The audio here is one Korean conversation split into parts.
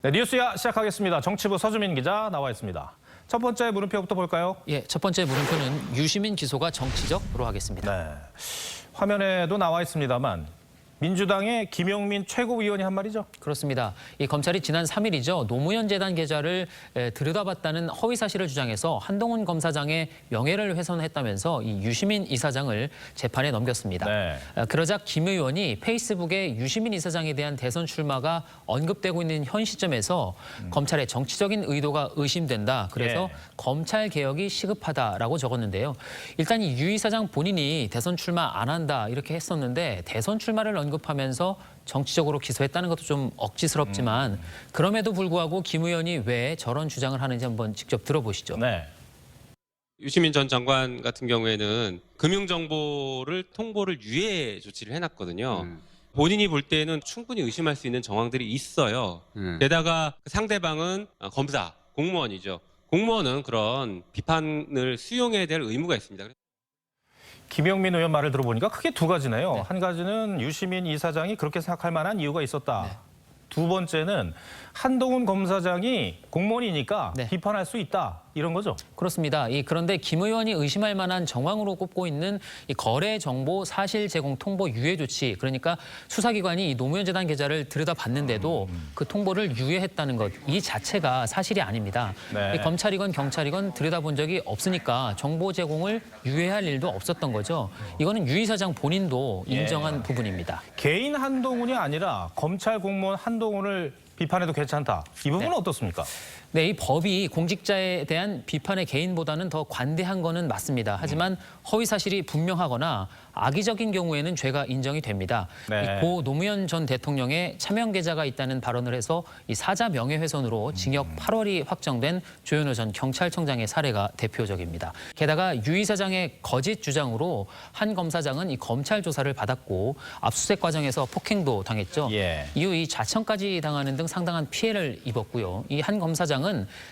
네, 뉴스야 시작하겠습니다. 정치부 서주민 기자 나와 있습니다. 첫 번째 물음표부터 볼까요? 예, 첫 번째 물음표는 유시민 기소가 정치적으로 하겠습니다. 네, 화면에도 나와 있습니다만 민주당의 김용민 최고위원이 한 말이죠. 그렇습니다. 이 검찰이 지난 3일이죠. 노무현 재단 계좌를 들여다봤다는 허위 사실을 주장해서 한동훈 검사장의 명예를 훼손했다면서 이 유시민 이사장을 재판에 넘겼습니다. 네. 그러자 김 의원이 페이스북에 유시민 이사장에 대한 대선 출마가 언급되고 있는 현 시점에서 검찰의 정치적인 의도가 의심된다. 그래서 예. 검찰 개혁이 시급하다라고 적었는데요. 일단 이 유 이사장 본인이 대선 출마 안 한다 이렇게 했었는데 대선 출마를 언급하면서 정치적으로 기소했다는 것도 좀 억지스럽지만 그럼에도 불구하고 김 의원이 왜 저런 주장을 하는지 한번 직접 들어보시죠. 네. 유시민 전 장관 같은 경우에는 금융정보를 통보를 유예 조치를 해놨거든요. 본인이 볼 때는 충분히 의심할 수 있는 정황들이 있어요. 게다가 상대방은 검사, 공무원이죠. 공무원은 그런 비판을 수용해야 될 의무가 있습니다. 김용민 의원 말을 들어보니까 크게 두 가지네요. 네. 한 가지는 유시민 이사장이 그렇게 생각할 만한 이유가 있었다. 네. 두 번째는 한동훈 검사장이 공무원이니까 네. 비판할 수 있다. 이런 거죠. 그렇습니다. 그런데 김 의원이 의심할 만한 정황으로 꼽고 있는 이 거래 정보 사실 제공 통보 유예 조치, 그러니까 수사기관이 이 노무현 재단 계좌를 들여다봤는데도 그 통보를 유예했다는 것, 이 자체가 사실이 아닙니다. 네. 이 검찰이건 경찰이건 들여다본 적이 없으니까 정보 제공을 유예할 일도 없었던 거죠. 이거는 유 이사장 본인도 인정한 부분입니다. 개인 한동훈이 아니라 검찰 공무원 한동훈을 비판해도 괜찮다. 이 부분은 네. 어떻습니까? 네, 이 법이 공직자에 대한 비판의 개인보다는 더 관대한 거는 맞습니다. 하지만 허위 사실이 분명하거나 악의적인 경우에는 죄가 인정이 됩니다. 네. 이 고 노무현 전 대통령의 차명 계좌가 있다는 발언을 해서 이 사자 명예훼손으로 징역 8월이 확정된 조현오 전 경찰청장의 사례가 대표적입니다. 게다가 유 이사장의 거짓 주장으로 한 검사장은 이 검찰 조사를 받았고 압수수색 과정에서 폭행도 당했죠. 예. 이후 이 자청까지 당하는 등 상당한 피해를 입었고요. 이 한 검사장은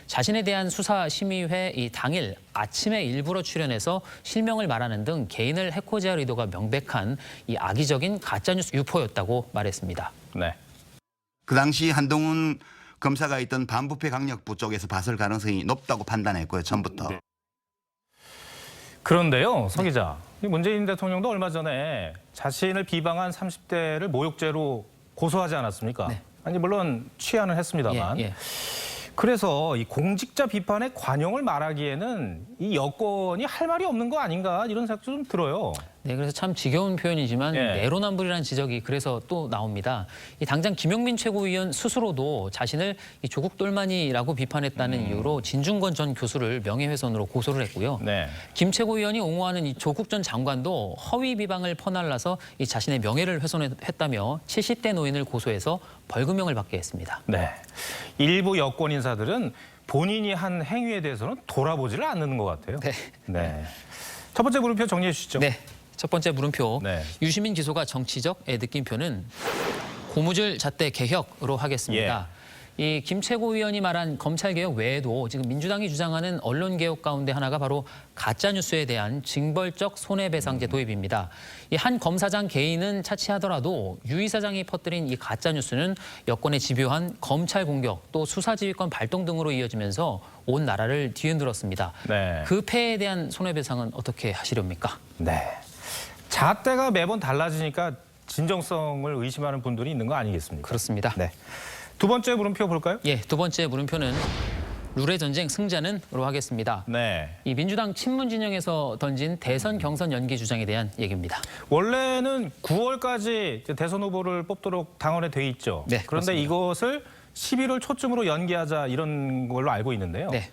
자신에 대한 수사심의회 이 당일 아침에 일부러 출연해서 실명을 말하는 등 개인을 해코지할 의도가 명백한 이 악의적인 가짜뉴스 유포였다고 말했습니다. 네. 그 당시 한동훈 검사가 있던 반부패 강력부 쪽에서 봤을 가능성이 높다고 판단했고요. 처음부터. 네. 그런데요, 서 기자. 이 문재인 대통령도 얼마 전에 자신을 비방한 30대를 모욕죄로 고소하지 않았습니까? 네. 아니 물론 취하는 했습니다만. 예. 그래서 이 공직자 비판에 관용을 말하기에는 이 여권이 할 말이 없는 거 아닌가 이런 생각도 좀 들어요. 네, 그래서 참 지겨운 표현이지만 예. 내로남불이라는 지적이 그래서 또 나옵니다. 이 당장 김용민 최고위원 스스로도 자신을 이 조국 똘마니라고 비판했다는 이유로 진중권 전 교수를 명예훼손으로 고소를 했고요. 네. 김 최고위원이 옹호하는 이 조국 전 장관도 허위 비방을 퍼날라서 이 자신의 명예를 훼손했다며 70대 노인을 고소해서 벌금형을 받게 했습니다. 네. 일부 여권 인사들은 본인이 한 행위에 대해서는 돌아보지를 않는 것 같아요. 네. 네. 첫 번째 물음표 정리해 주시죠. 네. 첫 번째 물음표. 네. 유시민 기소가 정치적의 느낌표는 고무줄 잣대 개혁으로 하겠습니다. 이 김 최고위원이 말한 검찰개혁 외에도 지금 민주당이 주장하는 언론개혁 가운데 하나가 바로 가짜뉴스에 대한 징벌적 손해배상제 도입입니다. 이 한 검사장 개인은 차치하더라도 유 이사장이 퍼뜨린 이 가짜뉴스는 여권에 집요한 검찰 공격 또 수사지휘권 발동 등으로 이어지면서 온 나라를 뒤흔들었습니다. 네. 그 폐해에 대한 손해배상은 어떻게 하시렵니까? 네. 잣대가 매번 달라지니까 진정성을 의심하는 분들이 있는 거 아니겠습니까? 그렇습니다. 네. 두 번째 물음표 볼까요? 예, 두 번째 물음표는 룰의 전쟁 승자는으로 하겠습니다. 네. 이 민주당 친문 진영에서 던진 대선 경선 연기 주장에 대한 얘기입니다. 원래는 9월까지 대선 후보를 뽑도록 당원에 돼 있죠. 네, 그런데 그렇습니다. 이것을 11월 초쯤으로 연기하자 이런 걸로 알고 있는데요. 네.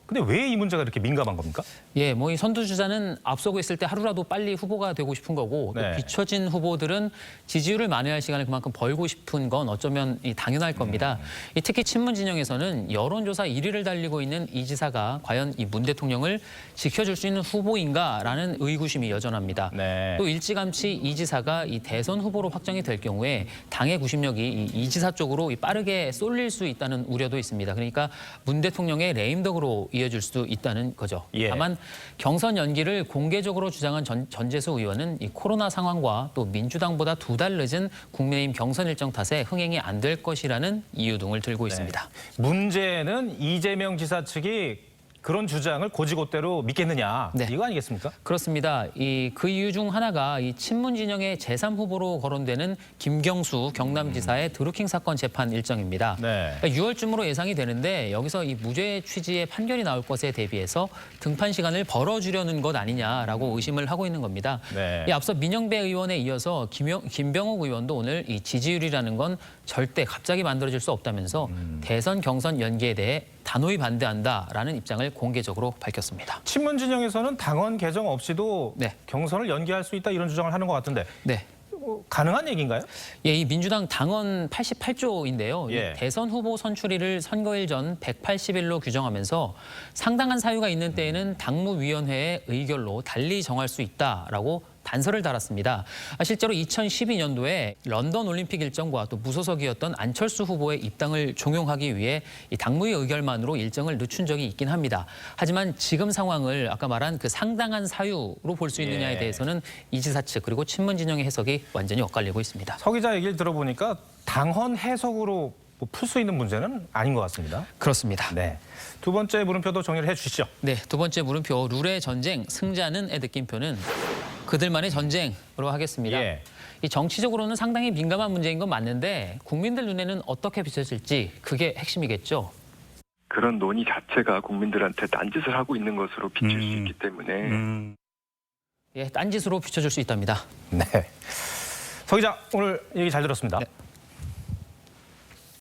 근데 왜 이 문제가 이렇게 민감한 겁니까? 예, 뭐 이 선두주자는 앞서고 있을 때 하루라도 빨리 후보가 되고 싶은 거고 네. 또 뒤처진 후보들은 지지율을 만회할 시간을 그만큼 벌고 싶은 건 어쩌면 당연할 겁니다. 특히 친문 진영에서는 여론조사 1위를 달리고 있는 이 지사가 과연 이 문 대통령을 지켜줄 수 있는 후보인가라는 의구심이 여전합니다. 네. 또 일찌감치 이 지사가 이 대선 후보로 확정이 될 경우에 당의 구심력이 이 지사 쪽으로 빠르게 쏠릴 수 있다는 우려도 있습니다. 그러니까 문 대통령의 레임덕으로 이어질 수도 있다는 거죠. 예. 다만 경선 연기를 공개적으로 주장한 전재수 의원은 이 코로나 상황과 또 민주당보다 2달 늦은 국민의힘 경선 일정 탓에 흥행이 안 될 것이라는 이유 등을 들고 있습니다. 문제는 이재명 지사 측이 그런 주장을 고지고대로 믿겠느냐 네. 이거 아니겠습니까? 그렇습니다. 그 이유 중 하나가 이 친문 진영의 제3후보로 거론되는 김경수 경남지사의 드루킹 사건 재판 일정입니다. 네. 그러니까 6월쯤으로 예상이 되는데 여기서 이 무죄 취지의 판결이 나올 것에 대비해서 등판 시간을 벌어주려는 것 아니냐라고 의심을 하고 있는 겁니다. 네. 앞서 민영배 의원에 이어서 김병욱 의원도 오늘 이 지지율이라는 건 절대 갑자기 만들어질 수 없다면서 대선 경선 연기에 대해 단호히 반대한다라는 입장을 공개적으로 밝혔습니다. 친문 진영에서는 당원 개정 없이도 네. 경선을 연기할 수 있다 이런 주장을 하는 것 같은데 네. 가능한 얘기인가요? 예, 이 민주당 당원 88조인데요. 예. 대선 후보 선출일을 선거일 전 180일로 규정하면서 상당한 사유가 있는 때에는 당무위원회의 의결로 달리 정할 수 있다라고 단서를 달았습니다. 실제로 2012년도에 런던 올림픽 일정과 또 무소속이었던 안철수 후보의 입당을 종용하기 위해 이 당무위 의결만으로 일정을 늦춘 적이 있긴 합니다. 하지만 지금 상황을 아까 말한 그 상당한 사유로 볼 수 있느냐에 예. 대해서는 이 지사 측 그리고 친문 진영의 해석이 완전히 엇갈리고 있습니다. 서 기자 얘기를 들어보니까 당헌 해석으로 풀 수 있는 문제는 아닌 것 같습니다. 그렇습니다. 네. 두 번째 물음표도 정리를 해주시죠. 네, 두 번째 물음표 룰의 전쟁, 승자는의 느낌표는 그들만의 전쟁으로 하겠습니다. 예. 이 정치적으로는 상당히 민감한 문제인 건 맞는데 국민들 눈에는 어떻게 비춰질지 그게 핵심이겠죠. 그런 논의 자체가 국민들한테 딴짓을 하고 있는 것으로 비칠 수 있기 때문에 예, 딴짓으로 비춰질 수 있답니다. 네. 서 기자 오늘 얘기 잘 들었습니다. 네.